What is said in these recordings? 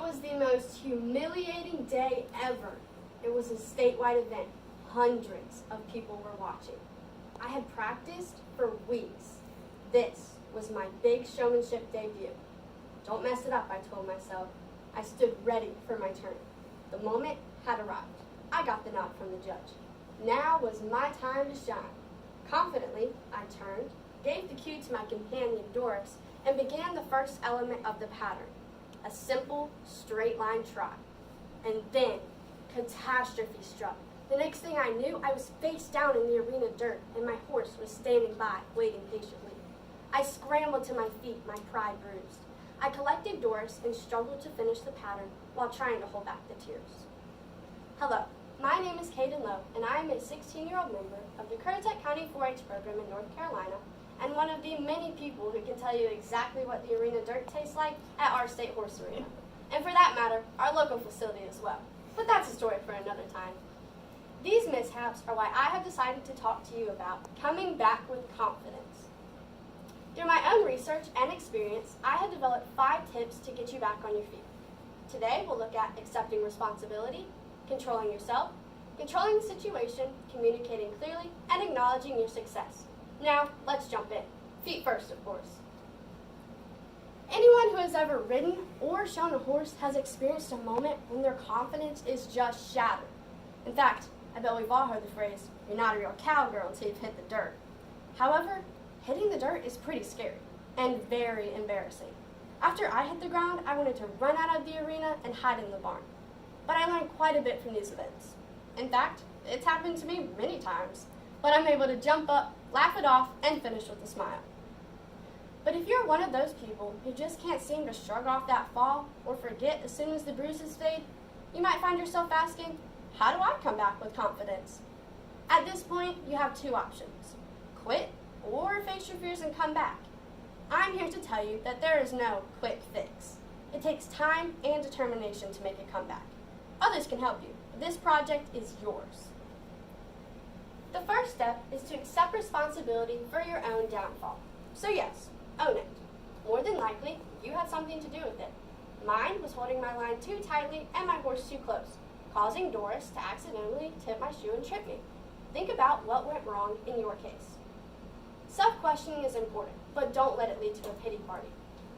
was the most humiliating day ever. It was a statewide event. Hundreds of people were watching. I had practiced for weeks. This was my big showmanship debut. Don't mess it up, I told myself. I stood ready for my turn. The moment had arrived. I got the nod from the judge. Now was my time to shine. Confidently, I turned, gave the cue to my companion Doris, and began the first element of the pattern, a simple, straight line trot. And then, catastrophe struck. The next thing I knew, I was face down in the arena dirt, and my horse was standing by, waiting patiently. I scrambled to my feet, my pride bruised. I collected Doris and struggled to finish the pattern while trying to hold back the tears. Hello, my name is Cayden Lowe, and I am a 16-year-old member of the Currituck County 4-H program in North Carolina, and one of the many people who can tell you exactly what the arena dirt tastes like at our state horse arena. And for that matter, our local facility as well. But that's a story for another time. These mishaps are why I have decided to talk to you about coming back with confidence. Through my own research and experience, I have developed 5 tips to get you back on your feet. Today, we'll look at accepting responsibility, controlling yourself, controlling the situation, communicating clearly, and acknowledging your success. Now, let's jump in. Feet first, of course. Anyone who has ever ridden or shown a horse has experienced a moment when their confidence is just shattered. In fact, I bet we've all heard the phrase, "You're not a real cowgirl until you've hit the dirt." However, hitting the dirt is pretty scary and very embarrassing. After I hit the ground, I wanted to run out of the arena and hide in the barn. But I learned quite a bit from these events. In fact, it's happened to me many times, but I'm able to jump up, laugh it off, and finish with a smile. But if you're one of those people who just can't seem to shrug off that fall or forget as soon as the bruises fade, you might find yourself asking, how do I come back with confidence? At this point, you have 2 options: quit or face your fears and come back. I'm here to tell you that there is no quick fix. It takes time and determination to make a comeback. Others can help you, but this project is yours. The first step is to accept responsibility for your own downfall. So yes, own it. More than likely, you had something to do with it. Mine was holding my line too tightly and my horse too close, causing Doris to accidentally tip my shoe and trip me. Think about what went wrong in your case. Self-questioning is important, but don't let it lead to a pity party.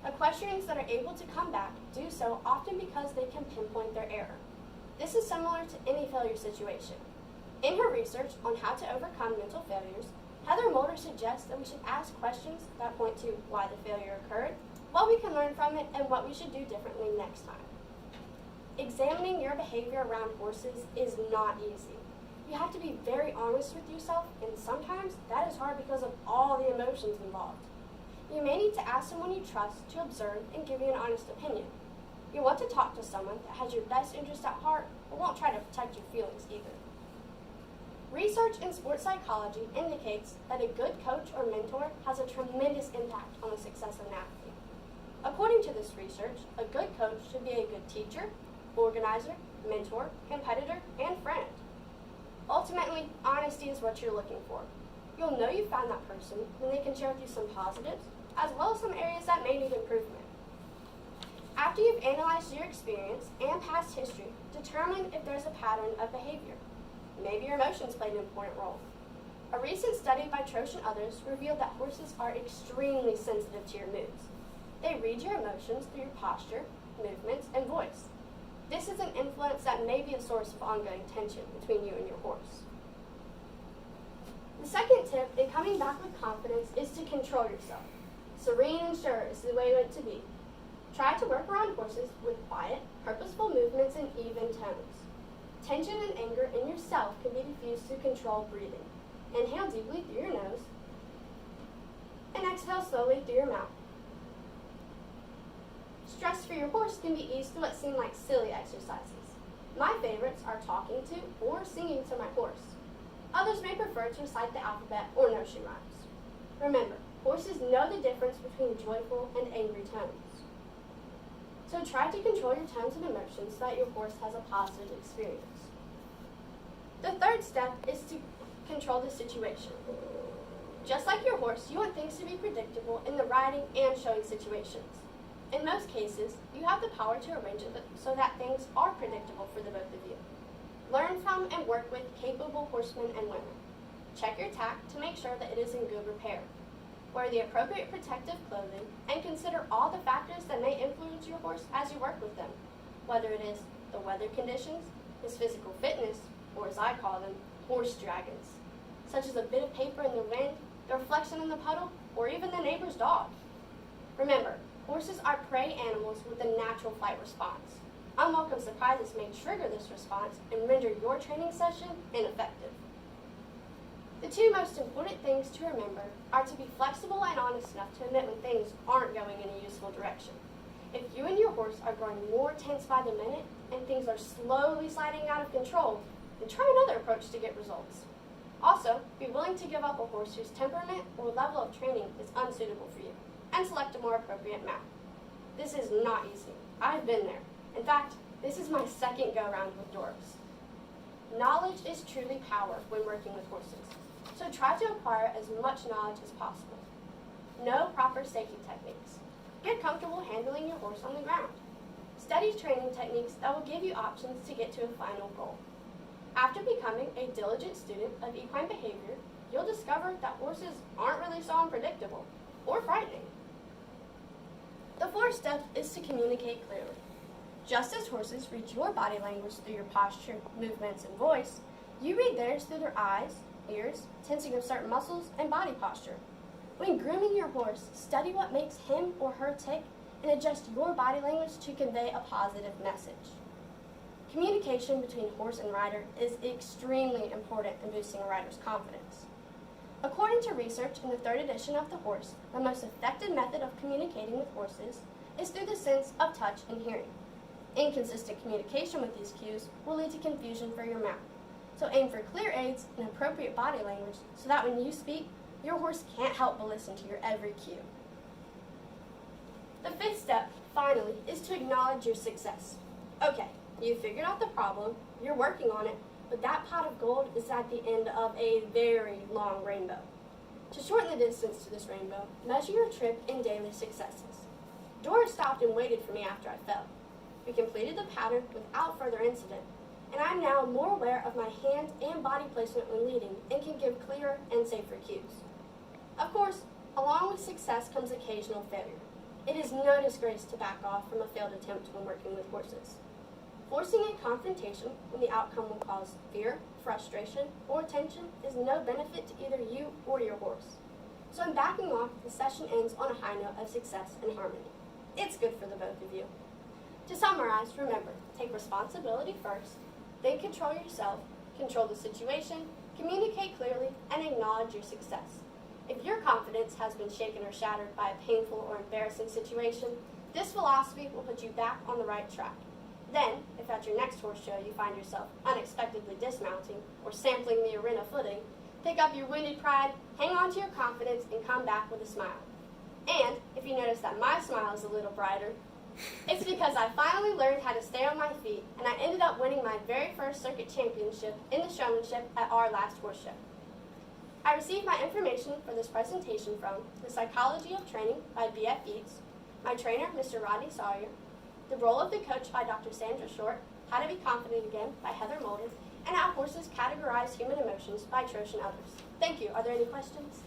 Equestrians that are able to come back do so often because they can pinpoint their error. This is similar to any failure situation. In her research on how to overcome mental failures, Heather Mulder suggests that we should ask questions that point to why the failure occurred, what we can learn from it, and what we should do differently next time. Examining your behavior around horses is not easy. You have to be very honest with yourself, and sometimes that is hard because of all the emotions involved. You may need to ask someone you trust to observe and give you an honest opinion. You want to talk to someone that has your best interest at heart, but won't try to protect your feelings either. Research in sports psychology indicates that a good coach or mentor has a tremendous impact on the success of an athlete. According to this research, a good coach should be a good teacher, organizer, mentor, competitor, and friend. Ultimately, honesty is what you're looking for. You'll know you found that person when they can share with you some positives, as well as some areas that may need improvement. After you've analyzed your experience and past history, determine if there's a pattern of behavior. Maybe your emotions played an important role. A recent study by Trosh and others revealed that horses are extremely sensitive to your moods. They read your emotions through your posture, movements, and voice. This is an influence that may be a source of ongoing tension between you and your horse. The second tip in coming back with confidence is to control yourself. Serene and sure is the way you want to be. Try to work around horses with quiet, purposeful movements and even tones. Tension and anger in yourself can be diffused through controlled breathing. Inhale deeply through your nose and exhale slowly through your mouth. Stress for your horse can be eased through what seem like silly exercises. My favorites are talking to or singing to my horse. Others may prefer to recite the alphabet or nursery rhymes. Remember, horses know the difference between joyful and angry tones. So try to control your tones and emotions so that your horse has a positive experience. The third step is to control the situation. Just like your horse, you want things to be predictable in the riding and showing situations. In most cases, you have the power to arrange it so that things are predictable for the both of you. Learn from and work with capable horsemen and women. Check your tack to make sure that it is in good repair. Wear the appropriate protective clothing and consider all the factors that may influence your horse as you work with them, whether it is the weather conditions, his physical fitness, or as I call them, horse dragons, such as a bit of paper in the wind, the reflection in the puddle, or even the neighbor's dog. Remember, horses are prey animals with a natural fight response. Unwelcome surprises may trigger this response and render your training session ineffective. The two most important things to remember are to be flexible and honest enough to admit when things aren't going in a useful direction. If you and your horse are growing more tense by the minute and things are slowly sliding out of control, then try another approach to get results. Also, be willing to give up a horse whose temperament or level of training is unsuitable for you, and select a more appropriate mount. This is not easy. I've been there. In fact, this is my second go-round with Doris. Knowledge is truly power when working with horses, so try to acquire as much knowledge as possible. Know proper safety techniques. Get comfortable handling your horse on the ground. Study training techniques that will give you options to get to a final goal. After becoming a diligent student of equine behavior, you'll discover that horses aren't really so unpredictable or frightening. The fourth step is to communicate clearly. Just as horses read your body language through your posture, movements, and voice, you read theirs through their eyes, ears, tensing of certain muscles, and body posture. When grooming your horse, study what makes him or her tick and adjust your body language to convey a positive message. Communication between horse and rider is extremely important in boosting a rider's confidence. According to research in the 3rd edition of The Horse, the most effective method of communicating with horses is through the sense of touch and hearing. Inconsistent communication with these cues will lead to confusion for your mount. So aim for clear aids and appropriate body language so that when you speak, your horse can't help but listen to your every cue. The 5th step, finally, is to acknowledge your success. Okay, you figured out the problem, you're working on it, but that pot of gold is at the end of a very long rainbow. To shorten the distance to this rainbow, measure your trip in daily successes. Doris stopped and waited for me after I fell. We completed the pattern without further incident, and I'm now more aware of my hand and body placement when leading and can give clearer and safer cues. Of course, along with success comes occasional failure. It is no disgrace to back off from a failed attempt when working with horses. Forcing a confrontation when the outcome will cause fear, frustration, or tension is no benefit to either you or your horse. So in backing off, the session ends on a high note of success and harmony. It's good for the both of you. To summarize, remember, take responsibility first, then control yourself, control the situation, communicate clearly, and acknowledge your success. If your confidence has been shaken or shattered by a painful or embarrassing situation, this philosophy will put you back on the right track. Then, if at your next horse show you find yourself unexpectedly dismounting or sampling the arena footing, pick up your wounded pride, hang on to your confidence, and come back with a smile. And if you notice that my smile is a little brighter, it's because I finally learned how to stay on my feet, and I ended up winning my very first circuit championship in the showmanship at our last horse show. I received my information for this presentation from The Psychology of Training by B.F. Yeats, my trainer, Mr. Rodney Sawyer, The Role of the Coach by Dr. Sandra Short, How to Be Confident Again by Heather Molden, and How Horses Categorize Human Emotions by Trosh and others. Thank you. Are there any questions?